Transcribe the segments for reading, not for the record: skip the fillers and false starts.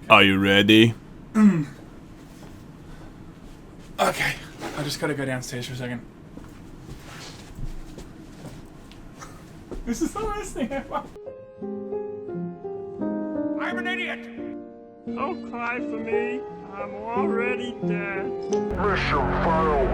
Are you ready? Okay, I just gotta go downstairs for a second. This is the worst thing ever. I'm an idiot! Don't cry for me. I'm already dead. Mission failed.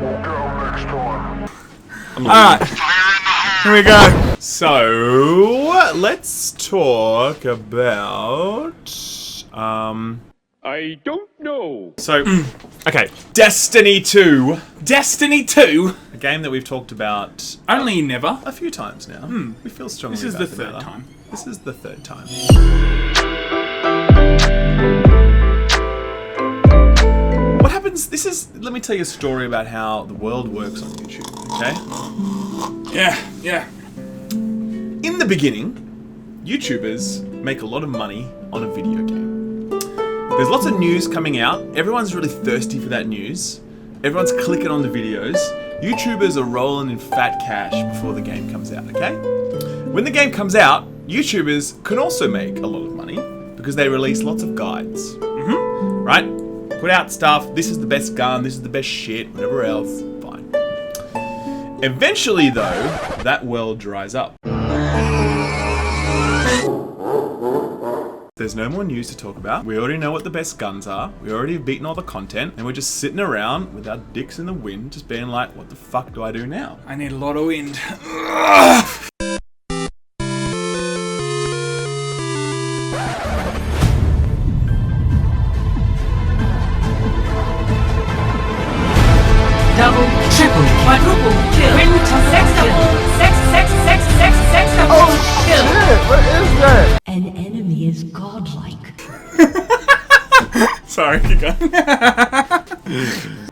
We'll get 'em next time. Alright, here we go. So, let's talk about... I don't know. So, okay, Destiny 2. Destiny 2? A game that we've talked about Only never. a few times now. We feel strongly This is about the third matter. time. This is the third time. What happens, let me tell you a story about how the world works on YouTube, okay? Yeah. In the beginning, YouTubers make a lot of money on a video game. There's lots of news coming out. Everyone's really thirsty for that news. Everyone's clicking on the videos. YouTubers are rolling in fat cash before the game comes out, okay? When the game comes out, YouTubers can also make a lot of money because they release lots of guides. Right? Put out stuff, this is the best gun, this is the best shit, whatever else, fine. Eventually though, that well dries up. There's no more news to talk about. We already know what the best guns are. We already have beaten all the content. And we're just sitting around with our dicks in the wind, just being like, what the fuck do I do now? I need a lot of wind. Double, triple, quadruple, kill. Sex double. Oh Kill. shit, what is that? An enemy is godlike. Sorry, keep going.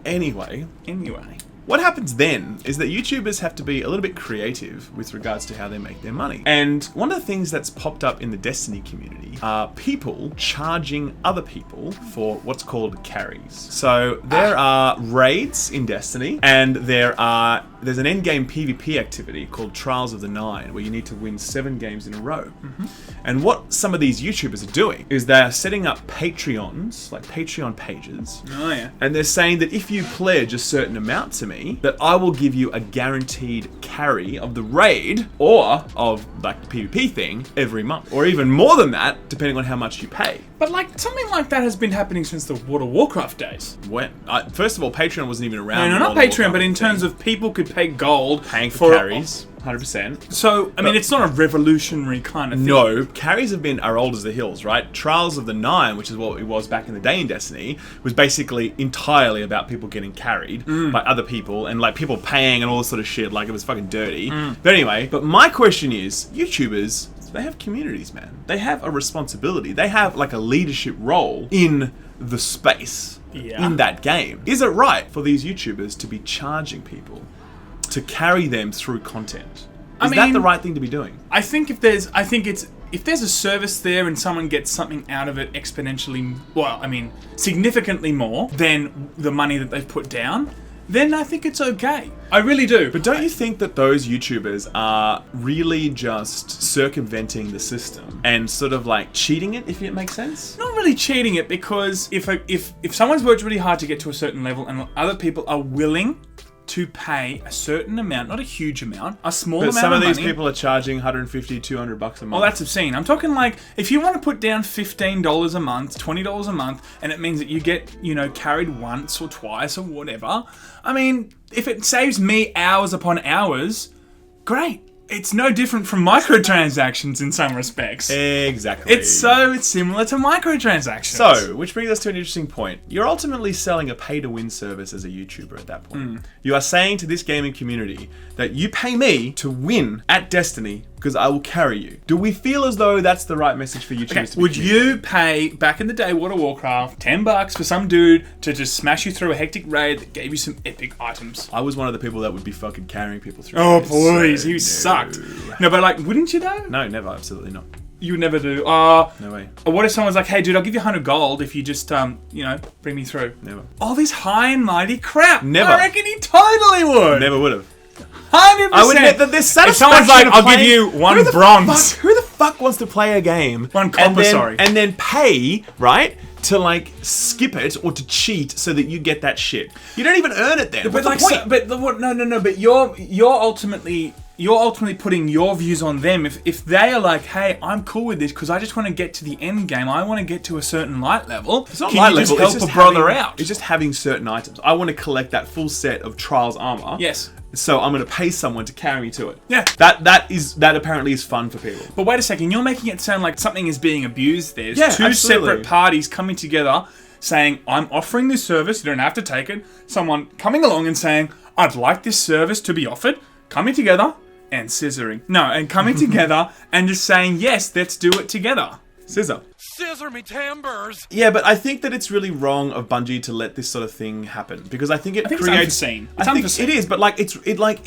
Anyway, Anyway. what happens then is that YouTubers have to be a little bit creative with regards to how they make their money. And one of the things that's popped up in the Destiny community are people charging other people for what's called carries. So there are raids in Destiny, and there's an endgame PvP activity called Trials of the Nine, where you need to win 7 games in a row. And what some of these YouTubers are doing is they're setting up Patreons, like Patreon pages. Oh yeah. And they're saying that if you pledge a certain amount to me, that I will give you a guaranteed carry of the raid or of like the PvP thing every month. Or even more than that, depending on how much you pay. But like, something like that has been happening since the World of Warcraft days. When? First of all, Patreon wasn't even around. No, not Patreon, but in terms of people could pay gold paying for carries. 100%. So, I mean, it's not a revolutionary kind of thing. No, carries are old as the hills, right? Trials of the Nine, which is what it was back in the day in Destiny, was basically entirely about people getting carried by other people and like people paying and all this sort of shit. Like it was fucking dirty. But anyway, my question is, YouTubers, they have communities, man. They have a responsibility. They have like a leadership role in the space in that game. Is it right for these YouTubers to be charging people to carry them through content? Is that the right thing to be doing? I think if there's a service there and someone gets something out of it exponentially, significantly more than the money that they've put down, then I think it's okay. I really do. But don't you think that those YouTubers are really just circumventing the system and sort of like cheating it, if it makes sense? Not really cheating it, because if someone's worked really hard to get to a certain level and other people are willing to pay a certain amount, not a huge amount, a small amount of money. But some of these people are charging $150, $200 a month. Oh, that's obscene. I'm talking like, if you want to put down $15 a month, $20 a month, and it means that you get, carried once or twice or whatever, I mean, if it saves me hours upon hours, great. It's no different from microtransactions in some respects. Exactly. It's similar to microtransactions. So, which brings us to an interesting point. You're ultimately selling a pay-to-win service as a YouTuber at that point. You are saying to this gaming community that you pay me to win at Destiny because I will carry you. Do we feel as though that's the right message for YouTubers to be Would you pay, back in the day, World of Warcraft, $10 for some dude to just smash you through a hectic raid that gave you some epic items? I was one of the people that would be fucking carrying people through. Oh, raids, please, so you sucked. No, but like, wouldn't you though? No, never, absolutely not. You would never do. No way. Or what if someone's like, hey dude, I'll give you 100 gold if you just, bring me through? Never. All this high and mighty crap. Never. I reckon he totally would. Never would have. I would admit that there's satisfaction. If someone's like, of I'll playing- give you one Who the bronze. Who the fuck wants to play a game? One copper, sorry. And then pay, right? To like skip it or to cheat so that you get that shit. You don't even earn it then. But What's the point? no. But you're ultimately putting your views on them. If they are like, hey, I'm cool with this because I just want to get to the end game. I want to get to a certain light level. It's not Can light you just level, help it's a brother having, out? It's just having certain items. I want to collect that full set of Trials armor. Yes. So I'm going to pay someone to carry me to it. Yeah. That apparently is fun for people. But wait a second, you're making it sound like something is being abused. There's Yeah, two absolutely. separate parties coming together saying, I'm offering this service, you don't have to take it. Someone coming along and saying, I'd like this service to be offered. Coming together and scissoring. No, and coming together and just saying, yes, let's do it together. Scissor. Scissor me timbers! Yeah, but I think that it's really wrong of Bungie to let this sort of thing happen because I think it think it's creates. unforeseen. It's I think unforeseen. it is, but like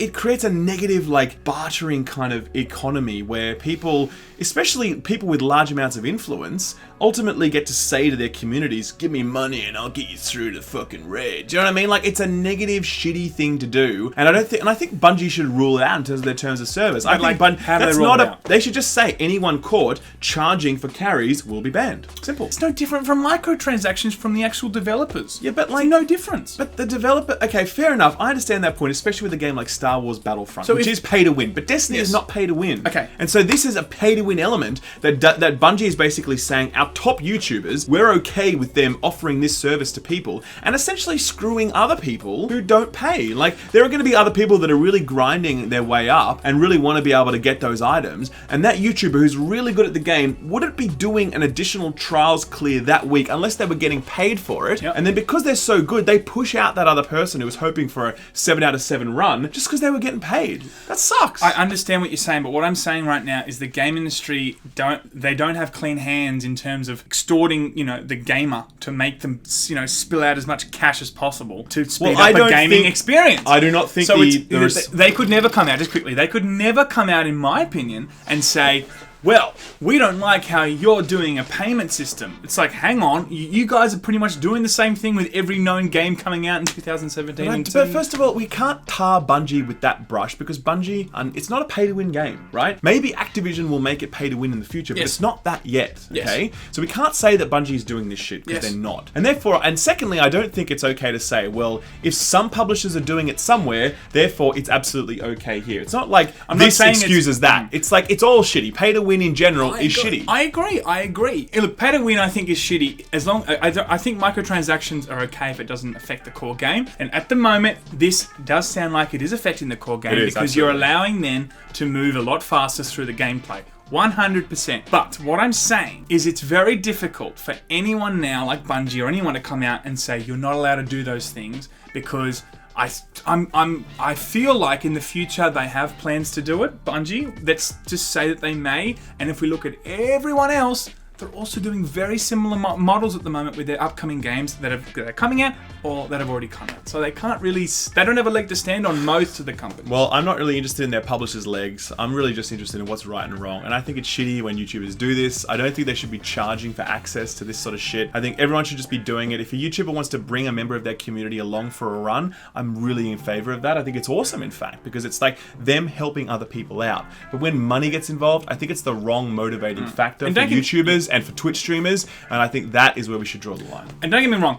it creates a negative like bartering kind of economy where people, especially people with large amounts of influence, ultimately get to say to their communities, "Give me money and I'll get you through to fucking red." Do you know what I mean? Like it's a negative, shitty thing to do, and I think Bungie should rule it out in terms of their terms of service. I think how do they that's rule not it a. out? They should just say anyone caught charging for carries will be banned. Simple. It's no different from microtransactions from the actual developers. Yeah, but like It's no difference. But the developer, okay, fair enough. I understand that point, especially with a game like Star Wars Battlefront, So which if- is pay to win. But Destiny Yes. is not pay to win. Okay. And so this is a pay to win element that Bungie is basically saying our top YouTubers, we're okay with them offering this service to people and essentially screwing other people who don't pay. Like there are going to be other people that are really grinding their way up and really want to be able to get those items. And that YouTuber who's really good at the game wouldn't be doing an additional trials clear that week unless they were getting paid for it. Yep. And then because they're so good, they push out that other person who was hoping for a 7 out of 7 run just because they were getting paid. That sucks. I understand what you're saying, but what I'm saying right now is the game industry don't have clean hands in terms of extorting, the gamer to make them, spill out as much cash as possible to speed up a gaming experience. I do not think so the they could never come out, just quickly, they could never come out, in my opinion, and say, well, we don't like how you're doing a payment system. It's like, hang on, you guys are pretty much doing the same thing with every known game coming out in 2017. But first of all, we can't tar Bungie with that brush because Bungie, it's not a pay-to-win game, right? Maybe Activision will make it pay-to-win in the future, but Yes. it's not that yet, Yes. okay? So we can't say that Bungie's doing this shit because Yes. they're not. And secondly, I don't think it's okay to say, well, if some publishers are doing it somewhere, therefore it's absolutely okay here. It's not like this excuses that. It's like, it's all shitty. Pay-to-win in general is shitty. I agree. Look, pay to win, I think, is shitty. As long, I think microtransactions are okay if it doesn't affect the core game. And at the moment, this does sound like it is affecting the core game It is, because you're absolutely. allowing them to move a lot faster through the gameplay. 100%. But what I'm saying is it's very difficult for anyone now, like Bungie or anyone, to come out and say you're not allowed to do those things because I feel like in the future they have plans to do it. Bungie, let's just say that they may. And if we look at everyone else, they're also doing very similar models at the moment with their upcoming games that are coming out or that have already come out. So they don't have a leg to stand on, most of the companies. Well, I'm not really interested in their publishers' legs. I'm really just interested in what's right and wrong. And I think it's shitty when YouTubers do this. I don't think they should be charging for access to this sort of shit. I think everyone should just be doing it. If a YouTuber wants to bring a member of their community along for a run, I'm really in favor of that. I think it's awesome, in fact, because it's like them helping other people out. But when money gets involved, I think it's the wrong motivating factor for YouTubers and for Twitch streamers. And I think that is where we should draw the line. And don't get me wrong,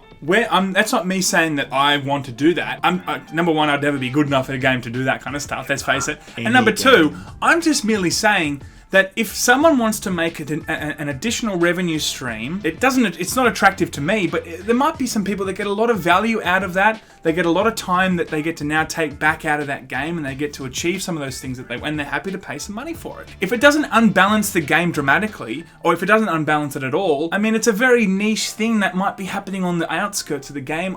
that's not me saying that I want to do that. Number one, I'd never be good enough at a game to do that kind of stuff, let's face it. And number two, I'm just merely saying that if someone wants to make it an additional revenue stream, it's not attractive to me, but there might be some people that get a lot of value out of that. They get a lot of time that they get to now take back out of that game, and they get to achieve some of those things and they're happy to pay some money for it. If it doesn't unbalance the game dramatically, or if it doesn't unbalance it at all, I mean, it's a very niche thing that might be happening on the outskirts of the game.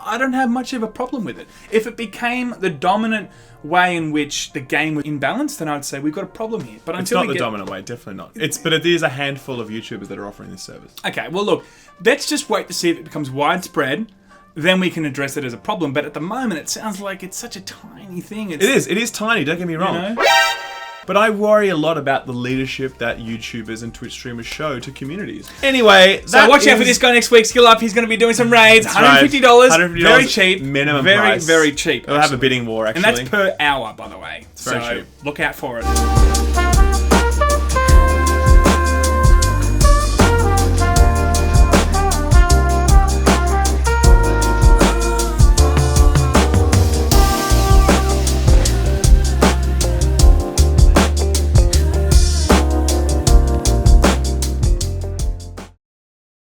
I don't have much of a problem with it. If it became the dominant way in which the game was imbalanced, then I'd say we've got a problem here. But It's not the dominant way, definitely not. But it is a handful of YouTubers that are offering this service. Okay, well look, let's just wait to see if it becomes widespread. Then we can address it as a problem. But at the moment, it sounds like it's such a tiny thing. It is tiny, don't get me wrong. But I worry a lot about the leadership that YouTubers and Twitch streamers show to communities. Anyway, So watch out for this guy next week. Skill Up. He's going to be doing some raids. $150. $150 Very cheap. minimum very, price. Very cheap. We'll have a bidding war, actually. And that's per hour, by the way. very So cheap. look out for it.